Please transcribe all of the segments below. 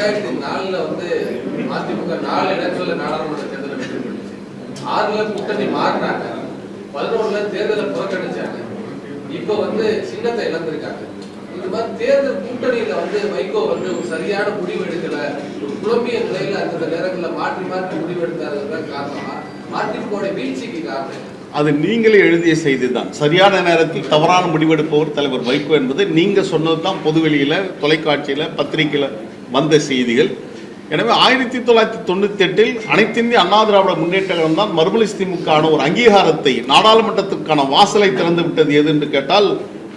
2004 வந்து அதிமுக 4 இடங்கள்ல நாடாளுமன்ற தேர்தலை வெற்றி பெற்றுச்சு. 6ல கூட்டணி மாறினாங்க, 11ல தேர்தலை புறக்கணிச்சாங்க. இப்ப வந்து சின்னத்தை இழந்திருக்காங்க. இந்த மாதிரி தேர்தல் கூட்டணியில வந்து வைகோ வந்து ஒரு சரியான முடிவு எடுக்கல, ஒரு குழம்பிய நிலையில அந்த நேரங்களில் மாற்றி மாற்றி முடிவு எடுத்தாருதான் காரணமா? அதிமுக வீழ்ச்சிக்கு காரணம் அது நீங்களே எழுதிய செய்தி தான். சரியான நேரத்தில் தவறான முடிவெடுப்பவர் தலைவர் வைகோ என்பது நீங்க சொன்னதுதான். பொதுவெளியில, தொலைக்காட்சியில, பத்திரிகையில வந்த செய்திகள். எனவே 1998 அனைத்து இந்திய அண்ணா திராவிட முன்னேற்ற கழகம் தான் மறுமலர்ச்சி திமுக ஒரு அங்கீகாரத்தை, நாடாளுமன்றத்திற்கான வாசலை திறந்து விட்டது எது என்று கேட்டால்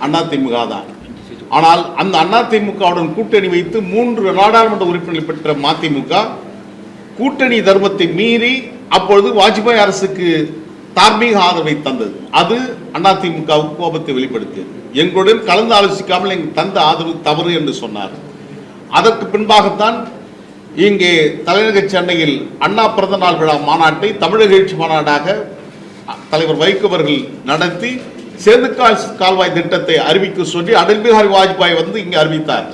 அதிமுக தான். ஆனால் அந்த அதிமுகவுடன் கூட்டணி வைத்து 3 நாடாளுமன்ற உறுப்பினர்கள் பெற்ற மதிமுக கூட்டணி தர்மத்தை மீறி அப்பொழுது வாஜ்பாய் அரசுக்கு தார்மீக ஆதரவை தந்தது. அது அதிமுகவுக்கு கோபத்தை வெளிப்படுத்தியது. எங்களுடன் கலந்து ஆலோசிக்காமல் எங்கள் தந்த ஆதரவு தவறு என்று சொன்னார். அதற்கு பின்பாகத்தான் இங்கே தலைநகர் சென்னையில் அண்ணா பிறந்த நாள் விழா மாநாட்டை தமிழக எழுச்சி மாநாடாக தலைவர் வைகோ அவர்கள் நடத்தி சேதுக்கால் கால்வாய் திட்டத்தை அறிவிக்க சொல்லி அடல் பிஹாரி வாஜ்பாய் வந்து இங்கே அறிவித்தார்.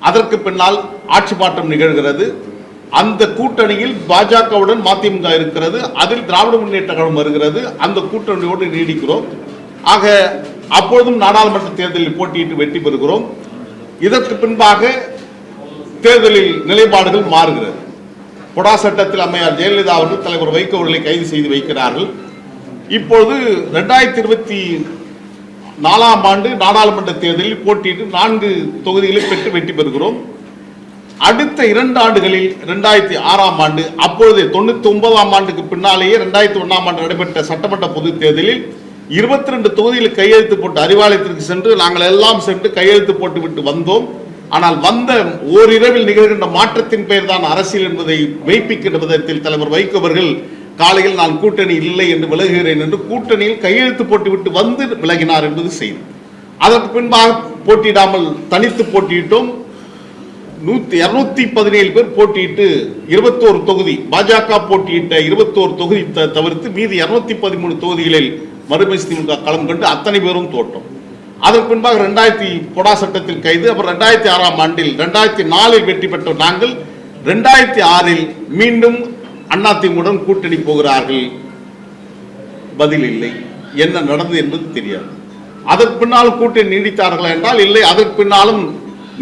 அதற்கு பின்னால் ஆட்சி மாற்றம் நிகழ்கிறது. அந்த கூட்டணியில் பாஜகவுடன் மதிமுக இருக்கிறது, அதில் திராவிட முன்னேற்ற கழகம் வருகிறது. அந்த கூட்டணியோடு நீடிக்கிறோம். ஆக அப்பொழுதும் நாடாளுமன்ற தேர்தலில் போட்டியிட்டு வெற்றி பெறுகிறோம். இதற்கு பின்பாக தேர்தலில் நிலைப்பாடுகள் மாறுகிறது. பொடா சட்டத்தில் அம்மையார் ஜெயலலிதா அவர்கள் தலைவர் வைகோ அவர்களை கைது செய்து வைக்கிறார்கள். இப்பொழுது 2024 ஆண்டு நாடாளுமன்ற தேர்தலில் போட்டியிட்டு 4 தொகுதிகளை பெற்று வெற்றி பெறுகிறோம். அடுத்த 2 ஆண்டுகளில் 2006 ஆண்டு, அப்பொழுது 99 ஆண்டுக்கு பின்னாலேயே 2001 ஆண்டு நடைபெற்ற சட்டமன்ற பொதுத் தேர்தலில் 22 தொகுதியில் கையெழுத்து போட்டு அறிவாலயத்திற்கு சென்று நாங்கள் எல்லாம் சென்று கையெழுத்து போட்டு விட்டு வந்தோம். ஆனால் வந்த ஓரிரவில் நிகழ்கின்ற மாற்றத்தின் பெயர் தான் அரசியல் என்பதை மெய்ப்பிக்கின்ற விதத்தில் தலைவர் வைகோ அவர்கள் காலையில் நான் கூட்டணி இல்லை என்று விலகுகிறேன் என்று கூட்டணியில் கையெழுத்து போட்டுவிட்டு வந்து விலகினார் என்பது செய்தி. அதற்கு பின்பாக போட்டியிடாமல் தனித்து போட்டியிட்டோம். 217 பேர் போட்டியிட்டு 21 தொகுதி பாஜக போட்டியிட்ட 21 தொகுதி தவிர்த்து மீதி 213 தொகுதிகளில் மறுமலர்ச்சி திமுக களம் கண்டு அத்தனை பேரும் தோற்றோம். அதற்கு பின்பாக 2000 பொடா சட்டத்தில் கைது. அப்புறம் 2006 ஆண்டில் 2004 வெற்றி பெற்ற நாங்கள் 2006 மீண்டும் அதிமுகவுடன் கூட்டணி போகிறார்கள். பதில் இல்லை. என்ன நடந்தது என்பது தெரியாது. அதற்கு பின்னாலும் கூட்டணி நீடித்தார்களா என்றால் இல்லை. அதற்கு பின்னாலும்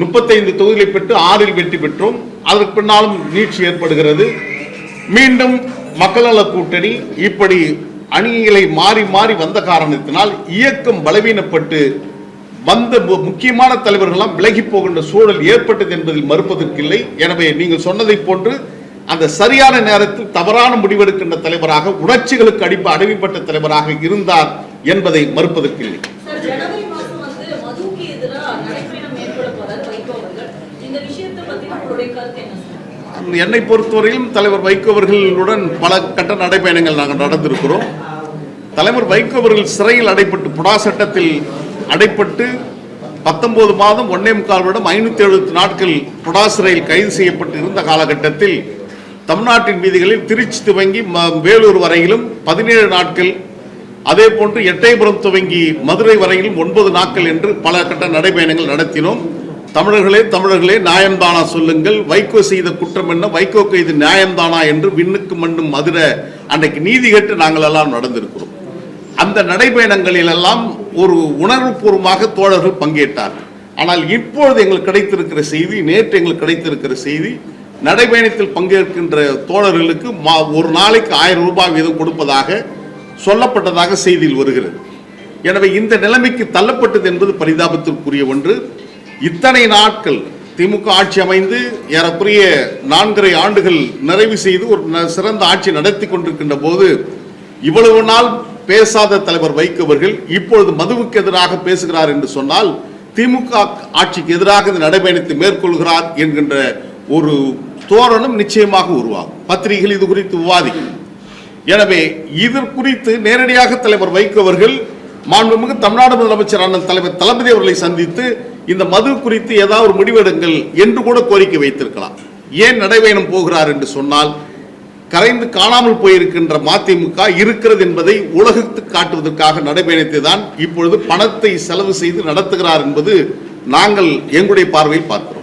35 தொகுதிகளை பெற்று 6 வெற்றி பெற்றோம். அதற்கு பின்னாலும் நீட்சி ஏற்படுகிறது. மீண்டும் மக்கள் நல கூட்டணி. இப்படி அணிகளை மாறி மாறி வந்த காரணத்தினால் இயக்கம் பலவீனப்பட்டு வந்த முக்கியமான தலைவர்களெல்லாம் விலகி போகின்ற சூழல் ஏற்பட்டது என்பதில் மறுப்பதற்கில்லை. எனவே நீங்கள் சொன்னதை போன்று அந்த சரியான நேரத்தில் தவறான முடிவெடுக்கின்ற தலைவராக, உணர்ச்சிகளுக்கு அடிமைப்பட்ட தலைவராக இருந்தார் என்பதை மறுப்பதற்கில்லை. என்னை பொறுத்தவரையிலும் தலைவர் வைகோ அவர்களுடன் பல கட்ட நடைபயணங்கள் நாங்கள் நடந்திருக்கிறோம். தலைவர் வைகோ அவர்கள் சிறையில் அடைப்பட்டு பொடா சட்டத்தில் அடைப்பட்டு 19 மாதம் 1.25 வருடம் 570 நாட்கள் பொடா சிறையில் கைது செய்யப்பட்டு இருந்த காலகட்டத்தில் தமிழ்நாட்டின் வீதிகளில் திருச்சி துவங்கி வேலூர் வரையிலும் 17 நாட்கள், அதே போன்று எட்டயபுரம் துவங்கி மதுரை வரையிலும் 9 நாட்கள் என்று பல கட்ட நடைபயணங்கள் நடத்தினோம். தமிழர்களே நியாயம்தானா சொல்லுங்கள், வைகோ செய்த குற்றம் என்ன, வைகோக்கு இது நியாயம்தானா என்று விண்ணுக்கு மண்ணும் மதுர அன்றைக்கு நீதி கேட்டு நாங்கள் எல்லாம் நடந்திருக்கிறோம். அந்த நடைபயணங்களில் எல்லாம் ஒரு உணர்வுபூர்வமாக தோழர்கள் பங்கேற்றார்கள். ஆனால் இப்பொழுது எங்களுக்கு கிடைத்திருக்கிற செய்தி, நேற்று எங்களுக்கு கிடைத்திருக்கிற செய்தி, நடைபயணத்தில் பங்கேற்கின்ற தோழர்களுக்கு ஒரு நாளைக்கு 1000 ரூபாய் வீதம் கொடுப்பதாக சொல்லப்பட்டதாக செய்தியில் வருகிறது. எனவே இந்த நிலைமைக்கு தள்ளப்பட்டது என்பது பரிதாபத்திற்குரிய ஒன்று. இத்தனை நாட்கள் திமுக ஆட்சி அமைந்து ஏறக்குறைய 4.5 ஆண்டுகள் நிறைவு செய்து ஒரு சிறந்த ஆட்சி நடத்தி கொண்டிருக்கின்ற போது இவ்வளவு நாள் பேசாத தலைவர் வைகோ அவர்கள் இப்பொழுது மதுவுக்கு எதிராக பேசுகிறார் என்று சொன்னால் திமுக ஆட்சிக்கு எதிராக இந்த நடைபயணத்தை மேற்கொள்கிறார் என்கின்ற ஒரு தோரணம் நிச்சயமாக உருவாகும். பத்திரிகைகள் இது குறித்து விவாதிக்கும். எனவே இது குறித்து நேரடியாக தலைவர் வைகோ அவர்கள் மாண்புமிகு தமிழ்நாடு முதலமைச்சர் அண்ணன் தலைவர் தளபதி அவர்களை சந்தித்து இந்த மது குறித்து ஏதாவது ஒரு முடிவெடுங்கள் என்று கூட கோரிக்கை வைத்திருக்கலாம். ஏன் நடைபயணம் போகிறார் என்று சொன்னால் கரைந்து காணாமல் போயிருக்கின்ற மதிமுக இருக்கிறது என்பதை உலகத்துக்கு காட்டுவதற்காக நடைபயணத்தை தான் இப்பொழுது பணத்தை செலவு செய்து நடத்துகிறார் என்பது நாங்கள் எங்களுடைய பார்வையில் பார்க்கிறோம்.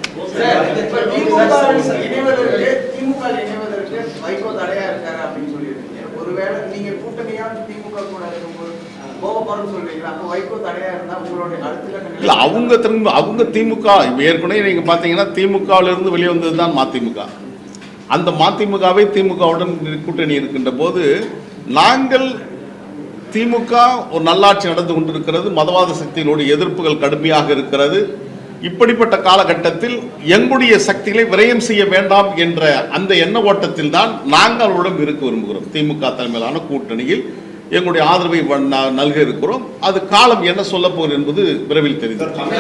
திமுக இணைவதற்கு வைகோ தடையா இருக்காரு அப்படின்னு சொல்லியிருக்கீங்க. ஒருவேளை நீங்க கூட்டணியா திமுக கூட இருக்கும்போது கோபப்படும் சொல்றீங்களா? அப்ப வைகோ தடையா இருந்தா உங்களுடைய அடுத்த இல்ல அவங்க திமுக ஏற்கனவே நீங்க பாத்தீங்கன்னா திமுகவில இருந்து வெளியே வந்ததுதான் மதிமுக. அந்த மதிமுகவை திமுகவுடன் கூட்டணி இருக்கின்ற போது நாங்கள் திமுக ஒரு நல்லாட்சி நடந்து கொண்டிருக்கிறது, மதவாத சக்தியினுடைய எதிர்ப்புகள் கடுமையாக இருக்கிறது. இப்படிப்பட்ட காலகட்டத்தில் எங்களுடைய சக்திகளை விரயம் செய்ய வேண்டாம் என்ற அந்த எண்ண ஓட்டத்தில் தான் நாங்கள் அவருடன் இருக்க விரும்புகிறோம். திமுக தலைமையிலான கூட்டணியில் எங்களுடைய ஆதரவை நல்க இருக்கிறோம். அது காலம் என்ன சொல்ல போகிறது என்பது விரைவில் தெரியும்.